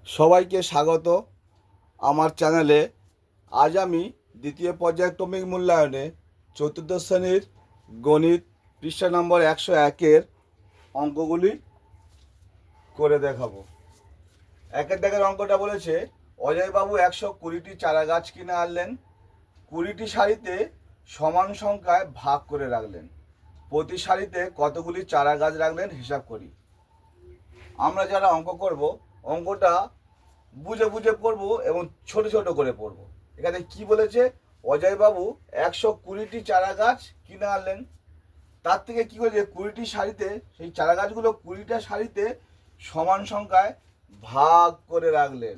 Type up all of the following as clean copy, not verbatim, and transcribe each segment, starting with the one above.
সবাইকে স্বাগত আমার চ্যানেলে। আজ আমি দ্বিতীয় পর্যায়ক্রমিক মূল্যায়নে চতুর্থ শ্রেণীর গণিত পৃষ্ঠা নম্বর 101-এর অঙ্কগুলি করে দেখাবো। একের দাগের অঙ্কটা বলেছে, অজয়বাবু 120টি চারা গাছ কিনে আনলেন, 20টি সারিতে সমান সংখ্যায় ভাগ করে রাখলেন। প্রতি সারিতে কতগুলি চারা গাছ রাখলেন হিসাব করি। আমরা যারা অঙ্ক করব, অঙ্কটা বুঝে বুঝে পড়বো এবং ছোট ছোট করে পড়বো। এখানে কি বলেছে, অজয়বাবু 120টি চারা গাছ কিনে আনলেন, তার থেকে কি করেছে 20টি সারিতে, সেই চারা গাছগুলো 20টা সারিতে সমান সংখ্যায় ভাগ করে রাখলেন।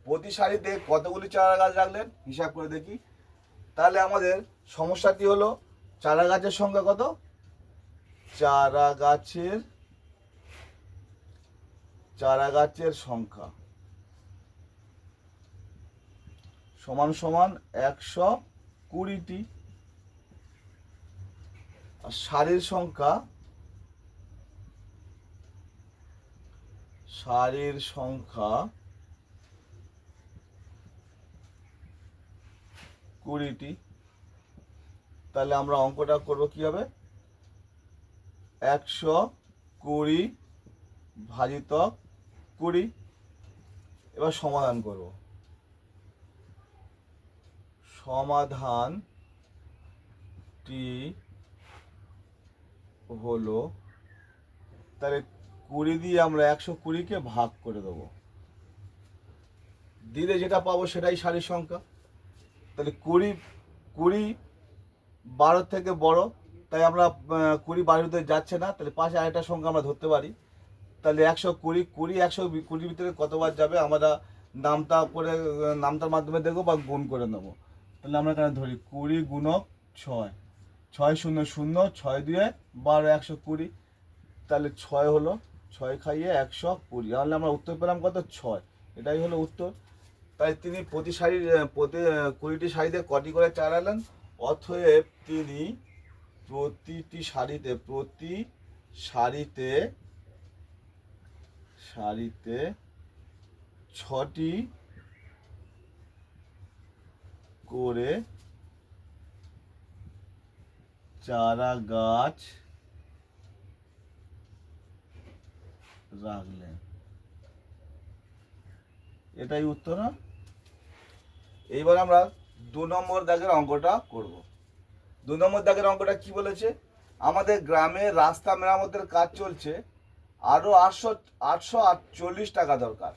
প্রতি সারিতে কতগুলি চারা গাছ রাখলেন হিসাব করে দেখি। তাহলে আমাদের সমস্যাটি হলো, চারা গাছের সংখ্যা কত, চারা গাছের সংখ্যা সমান সমান 120টি, আর সারির সংখ্যা 20টি। তাহলে আমরা অঙ্কটা করব কি হবে, 120 ভাজিত 20। এবার সমাধান করব। সমাধানটি হলো, তাহলে 20 দিয়ে আমরা 120কে ভাগ করে দেবো, দিলে যেটা পাবো সেটাই সারির সংখ্যা। তাহলে 20 12 থেকে বড়, তাই আমরা 20 12 যাচ্ছে না, তাহলে পাশে আরেকটা সংখ্যা আমরা ধরতে পারি। তাহলে 120 ভিতরে কতবার যাবে আমরা নামতা করে, নামতার মাধ্যমে দেখবো বা গুণ করে নেবো। তাহলে আমরা এখানে ধরি 20 গুণক 6, 6 0 0, 6 দিয়ে 12, 120। তাহলে 6 হলো, 6 খাইয়ে 120, তাহলে আমরা উত্তর পেলাম কত, 6। এটাই হলো উত্তর। তাই তিনি প্রতি 20টি সারিতে কটি করে চারা আনলেন, অতএব তিনি প্রতি সারিতে 6টি করে চারা গাছ রাখলেন। এটাই উত্তর না? এইবার আমরা 2 নম্বর দাগের অঙ্কটা করব। 2 নম্বর দাগের অঙ্কটা কি বলেছে, আমাদের গ্রামে রাস্তা মেরামতের কাজ চলছে, আরও 848 টাকা দরকার।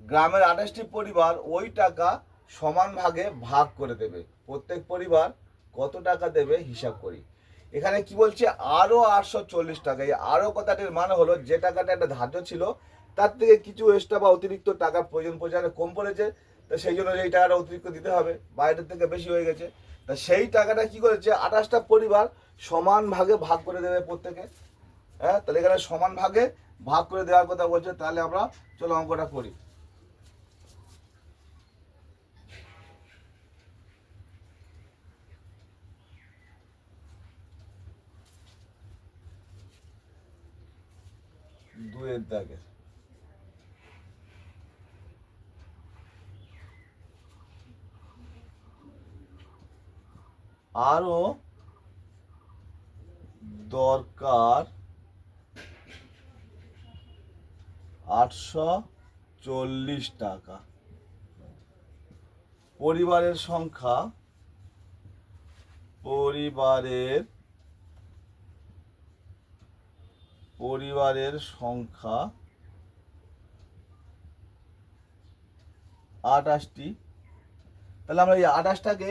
গ্রামের 28টি পরিবার ওই টাকা সমান ভাগে ভাগ করে দেবে। প্রত্যেক পরিবার কত টাকা দেবে হিসাব করি। এখানে কি বলছে, আরও 840 টাকা। এই আরও কথাটির মানে হলো, যে টাকাটা একটা ধার্য ছিল তার থেকে কিছু এক্সট্রা বা অতিরিক্ত টাকার প্রয়োজন পড়ছে, কম পড়েছে, তা সেই জন্য এই টাকাটা অতিরিক্ত দিতে হবে, বাইরের থেকে বেশি হয়ে গেছে। তা সেই টাকাটা কি করেছে, 28টা পরিবার সমান ভাগে ভাগ করে দেবে প্রত্যেকে। হ্যাঁ, তাহলে এখানে সমান ভাগে ভাগ করে দেওয়ার কথা বলছে। তাহলে আমরা চলো অঙ্কটা করি। দুয়ের দাগে আরো দরকার 840 টাকা। পরিবারের সংখ্যা 28টি। তাহলে আমরা এই 28টাকে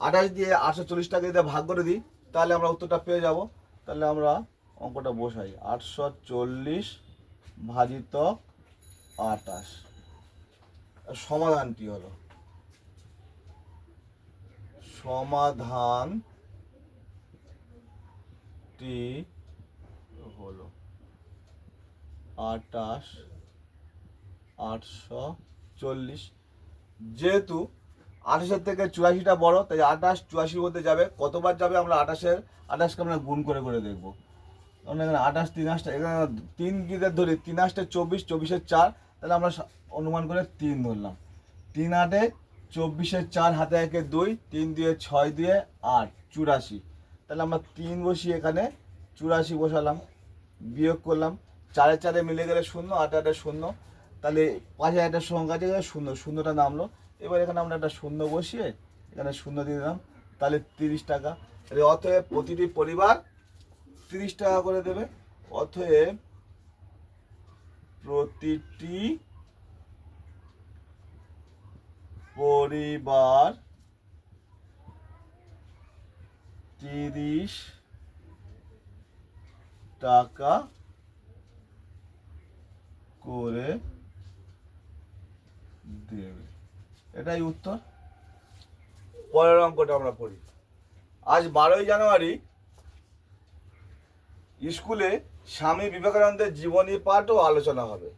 28 দিয়ে 840 টাকা দিয়ে ভাগ করে দিই, তাহলে আমরা উত্তরটা পেয়ে যাব। তাহলে আমরা অঙ্কটা বসাই, 840 ভাজিত 28। সমাধানটি হলো, সমাধানটি হলো 28 840। যেহেতু 28-এর থেকে 84টা বড়, তাই 28 84-র মধ্যে যাবে। কতবার যাবে আমরা 28কে আমরা গুণ করে করে দেখবো। আমরা এখানে 28 3 8, এখানে 3 গিয়ে ধরি, 3 8 24, 24-এর 4, তাহলে আমরা অনুমান করে 3 ধরলাম। 3 8 24 4 হাতে 1 2, 3 2 6 2 8 84। তাহলে আমরা 3 বসিয়ে এখানে 84 বসালাম, বিয়োগ করলাম, 4 4 মিলে গেলে 0, 8 8 0। তাহলে পাশে একটা সংখ্যা আছে, 0 0টা নামলো। এবার এখানে আমরা একটা 0 বসিয়ে এখানে 0 দিয়ে দিলাম, তাহলে 30 টাকা। অতএব প্রতিটি পরিবার 30 টাকা করে দেবে। অতএব প্রতিটি পরিবার 30 টাকা করে দেবে। এটাই উত্তর। পরের অঙ্কটা আমরা পড়ি। আজ 12ই জানুয়ারি স্কুলে স্বামী বিবেকানন্দের জীবনী পাঠ ও আলোচনা হবে।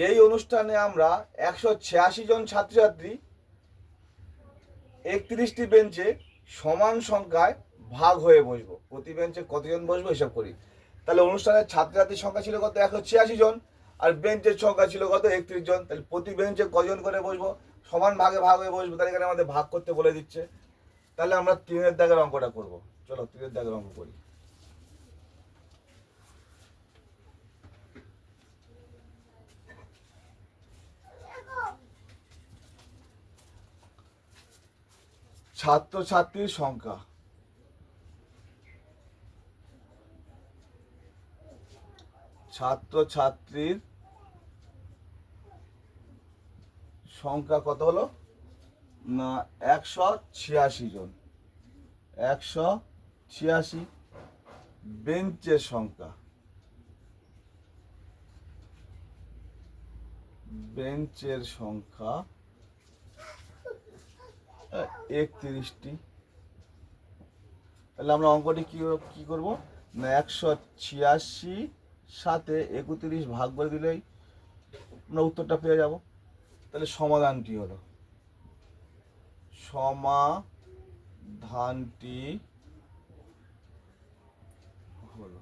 এই অনুষ্ঠানে আমরা 186 জন ছাত্রছাত্রী 31টি বেঞ্চে সমান সংখ্যায় ভাগ হয়ে বসবো। প্রতি বেঞ্চে কতজন বসবো হিসাব করি। তাহলে অনুষ্ঠানের ছাত্রছাত্রীর সংখ্যা ছিল কত? 186 জন। আর বেঞ্চের সংখ্যা ছিল কত? 31 জন। তাহলে প্রতি বেঞ্চে কজন করে বসবো? সমান ভাগে ভাগ হয়ে বসবো। তাহলে এখানে আমাদের ভাগ করতে বলে দিচ্ছে। তাহলে আমরা 3-এর দাগের অঙ্কটা করব। চলো 3-এর দাগের অঙ্ক করি। ছাত্রছাত্রীর সংখ্যা, ছাত্রছাত্রীর সংখ্যা কত হলো না? 186 জন। 186। বেঞ্চের সংখ্যা, বেঞ্চের সংখ্যা 31টি। তাহলে আমরা অঙ্কটি কি করব না? 186 সাথে 31 ভাগ করে দিলেই আমরা উত্তরটা পেয়ে যাব। তাহলে সমাধানটি হলো, সমাধানটি হলো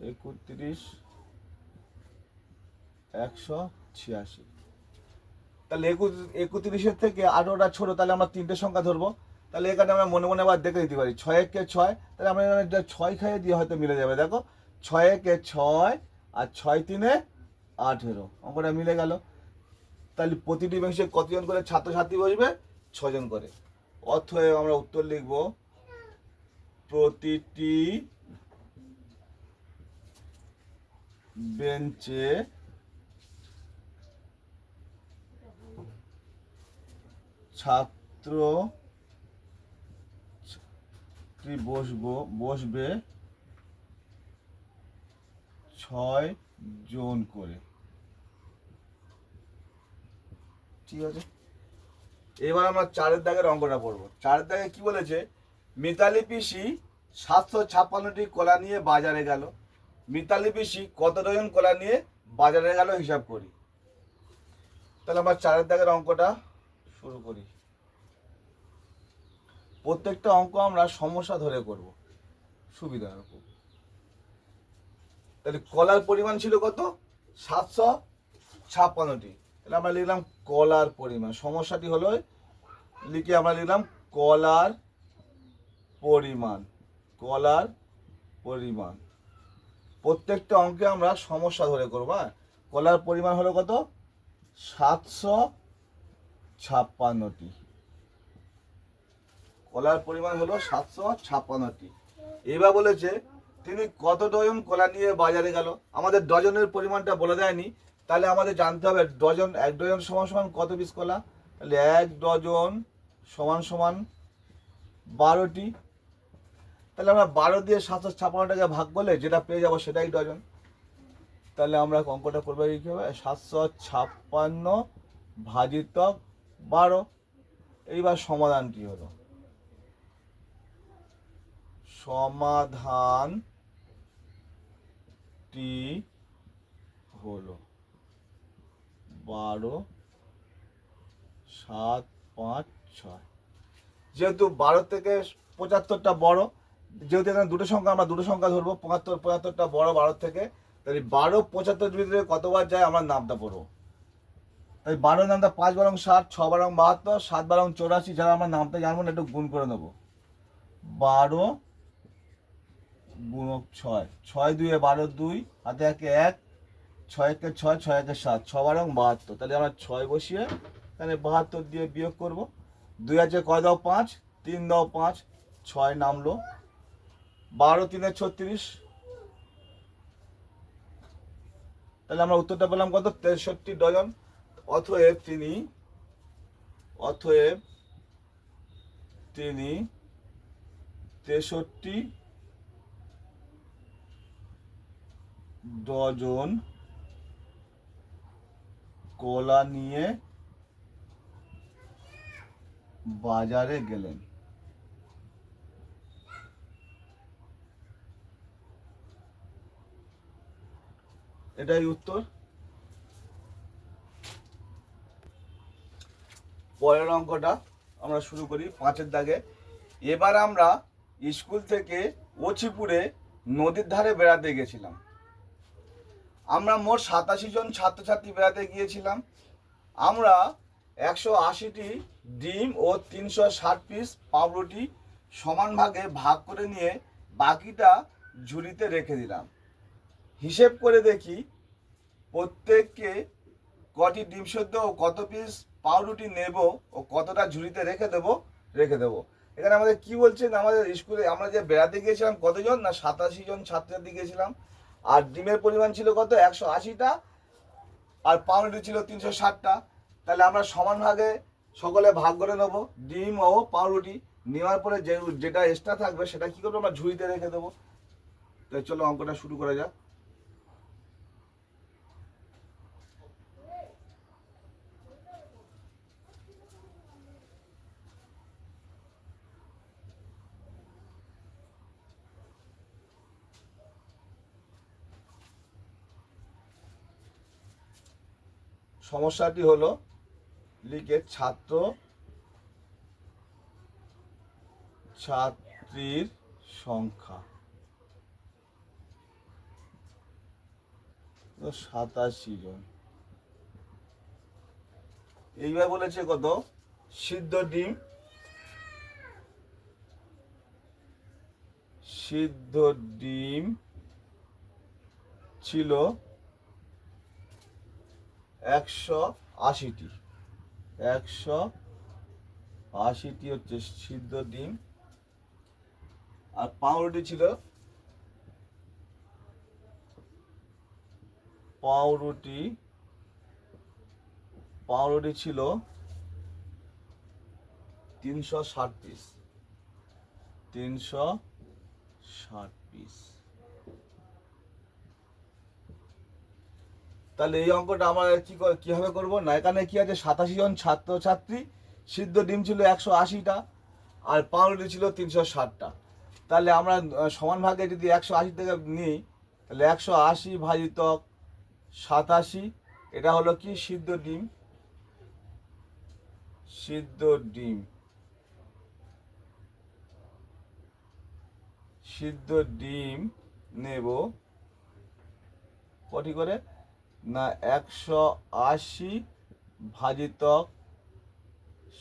31 186। তাহলে 31-এর থেকে 18টা ছোট, তাহলে আমরা 3টে সংখ্যা ধরবো। তাহলে এখানে আমরা মনে মনে আবার দেখে দিতে পারি 6 1 6। তাহলে আমরা এখানে 6 খাইয়ে দিয়ে হয়তো মিলে যাবে। দেখো 6 1 6 আর 6 3 18, অঙ্কটা মিলে গেল। তাহলে প্রতিটি বেঞ্চে কতজন করে ছাত্রছাত্রী বসবে? 6 জন করে। অতএব আমরা উত্তর লিখব প্রতিটি বেঞ্চে ছাত্রছাত্রী বসবে 6 জন করে। ঠিক আছে। এবার আমরা 4-এর দাগের অঙ্কটা পড়বো। 4-এর দাগে কি বলেছে? মিতালি পিসি 756টি কলা নিয়ে বাজারে গেল। মিতালি পিসি কত ডজন কলা নিয়ে বাজারে গেল হিসাব করি। তাহলে আমরা 4-এর দাগের অঙ্কটা শুরু করি। প্রত্যেকটা অঙ্ক আমরা সমস্যা ধরে করব, সুবিধা রকম। তাহলে কলার পরিমাণ ছিল কত? 756টি। তাহলে আমরা লিখলাম কলার পরিমাণ। সমস্যাটি হলো লিখে আমরা লিখলাম কলার পরিমাণ। কলার পরিমাণ। প্রত্যেকটা অঙ্কে আমরা সমস্যা ধরে করব। কলার পরিমাণ হলো কত? 756টি। কলার পরিমাণ হলো 756টি। এবার বলেছে তিনি কত ডজন কলা নিয়ে বাজারে গেল। আমাদের ডজনের পরিমাণটা বলে দেয়নি। তাহলে আমাদের জানতে হবে ডজন, 1 ডজন সমান সমান কত পিস কলা। তাহলে 1 ডজন সমান সমান 12টি। তাহলে আমরা 12 দিয়ে 756টাকে ভাগ করলে যেটা পেয়ে যাবো সেটাই ডজন। তাহলে আমরা অঙ্কটা করবো কী হবে? 756 ভাজিত 12। এইবার সমাধানটি হলো, সমাধানটি হলো 12 7 5 6। যেহেতু 12 থেকে 75টা বড়, যেহেতু এখানে দুটো সংখ্যা আমরা দুটো সংখ্যা ধরবো, 75টা বড় 12 থেকে, তাহলে 12 75 ভিতরে কতবার যায় আমরা নামটা পড়বো। তাই 12 নামটা 5 বারং 60, 6 বারং 72, 7 বারং 84, যারা আমরা নামটা জানবো না একটু গুণ করে নেবো। 12 গুণক 6, 6 2 12, 2 হাতে একে 1, 6 একে 6, 6 একে 7, 6 বারং 72। তাহলে আমরা 6 বসিয়ে এখানে 72 দিয়ে বিয়োগ করবো। 2 আছে কয় দাও 5, 3 দাও 5, 6 নামলো। 12 3 36। তাহলে আমরা উত্তরটা পেলাম কত? 63 ডজন। অতএব তিনি 63 ডজন কলা নিয়ে বাজারে গেলেন। এটাই উত্তর। পরের অঙ্কটা আমরা শুরু করি 5-এর দাগে। এবার আমরা স্কুল থেকে ওছিপুরে নদীর ধারে বেড়াতে গেছিলাম। আমরা মোট 87 জন ছাত্রছাত্রী বেড়াতে গিয়েছিলাম। আমরা 180টি ডিম ও 360 পিস পাউরুটি সমান ভাগে ভাগ করে নিয়ে বাকিটা ঝুড়িতে রেখে দিলাম। হিসেব করে দেখি প্রত্যেককে কটি ডিম সেদ্ধ ও কত পিস পাউরুটি নেব ও কতটা ঝুড়িতে রেখে দেবো। এখানে আমাদের কি বলছেন, আমাদের স্কুলে আমরা যে বেড়াতে গিয়েছিলাম কতজন না 87 জন ছাত্রছাত্রী গিয়েছিলাম। আর ডিমের পরিমাণ ছিল কত? 180টা। আর পাউরুটি ছিল 360টা। তাহলে আমরা সমান ভাগে সকলে ভাগ করে নেবো ডিম ও পাউরুটি। নেওয়ার পরে যেটা এক্সট্রা থাকবে সেটা কি করবো? আমরা ঝুড়িতে রেখে দেবো। তাই চলো অঙ্কটা শুরু করা যাক। সমস্যাটি হলো লিখে ছাত্রীর সংখ্যা 87 জন। এইবার বলেছে কত? সিদ্ধ ডিম ছিল 180টি। 180টি হচ্ছে সিদ্ধ ডিম। আর পাউরুটি ছিল 360 পিস। 360 পিস। তাহলে এই অঙ্কটা আমরা কিভাবে করব না, এখানে কি আছে? 87 জন ছাত্রছাত্রী, সিদ্ধ ডিম ছিল 180টা, আর পাউরুটি ছিল 360টা। তাহলে আমরা সমান ভাগে যদি 180 থেকে নিই, তাহলে 180 ভাজিত 87, এটা হলো কি? সিদ্ধ ডিম। সিদ্ধ ডিম নেব কটি করে না? 180 ভাজিত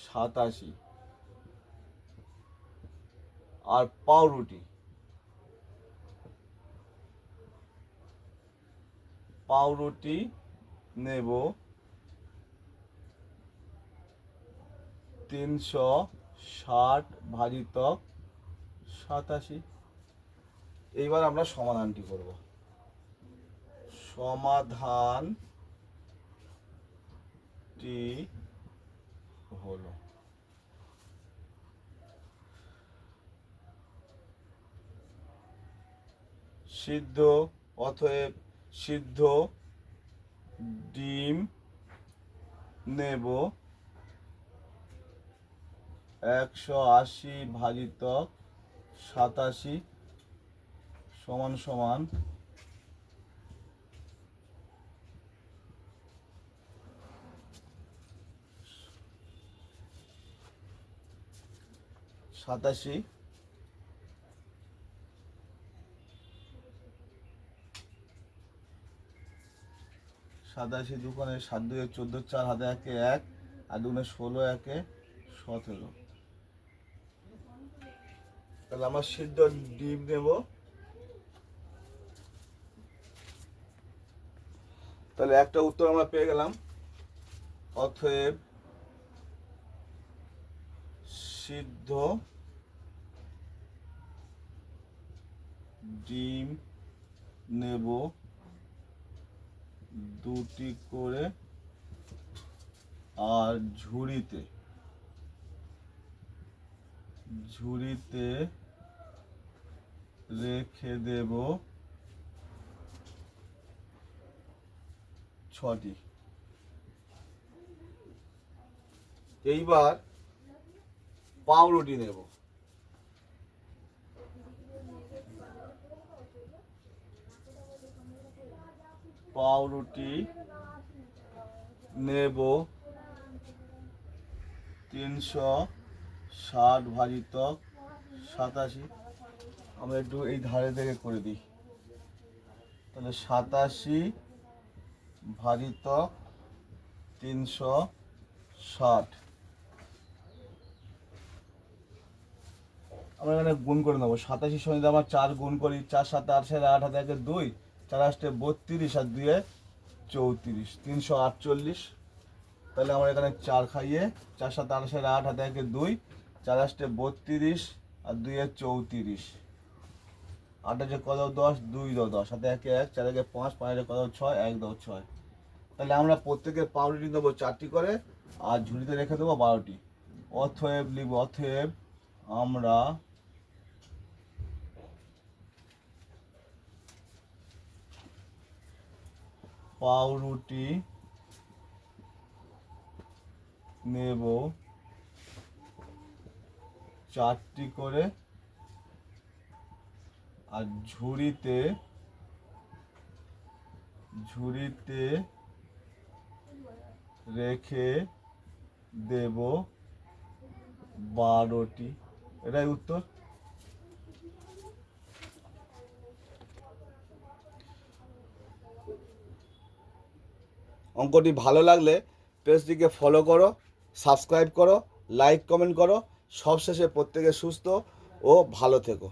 87। আর পাউরুটি নেব 360 ভাজিত 87। এইবার আমরা সমাধানটি করব। সমাধানটি হলো অতএব সিদ্ধ ডিম নেব 180 ভাজিত 87 সমান সমান 87। 87 দুখানে 7 2 14 4 হাতে একে 1 আর দুগুণে 16 একে 17। তাহলে আমরা সিদ্ধ ডিম নেব। তাহলে একটা উত্তর আমরা পেয়ে গেলাম। অতএব সিদ্ধ ডিম নেব 2টি করে আর ঝুড়িতে রেখে দেব 6টি। এইবার পাউরুটি নেব। পাউরুটি নেব 360 ভাজিতক 87। আমরা একটু এই ধারে থেকে করে দিই। তাহলে 87 ভাজিতক 360। আমরা এখানে গুণ করে নেবো। 87 সঙ্গে যদি আমরা 4 গুণ করি, 4 7 8 8 হাতে একে 2, 4 8 32 আর 2 34, 348। তাহলে আমরা এখানে 4 খাইয়ে 4 7 8 8 হাতে একে 2, 4 8 32 আর 2 34। 8 আছে কত 10, 2 10 হাতে একে 1, 4 একে 5, 5 কত 6, 1 10 6। তাহলে আমরা প্রত্যেকে পাউরুটি নেবো 4টি করে আর ঝুড়িতে রেখে দেবো 12টি। অতএব লিখব, অতএব আমরা পাউরুটি নেব 4টি করে আর ঝুড়িতে রেখে দেব 12টি। এটাই উত্তর। অঙ্কটি ভালো লাগলে পেজটিকে ফলো করো, সাবস্ক্রাইব করো, লাইক কমেন্ট করো। সবশেষে প্রত্যেকে সুস্থ ও ভালো থেকো।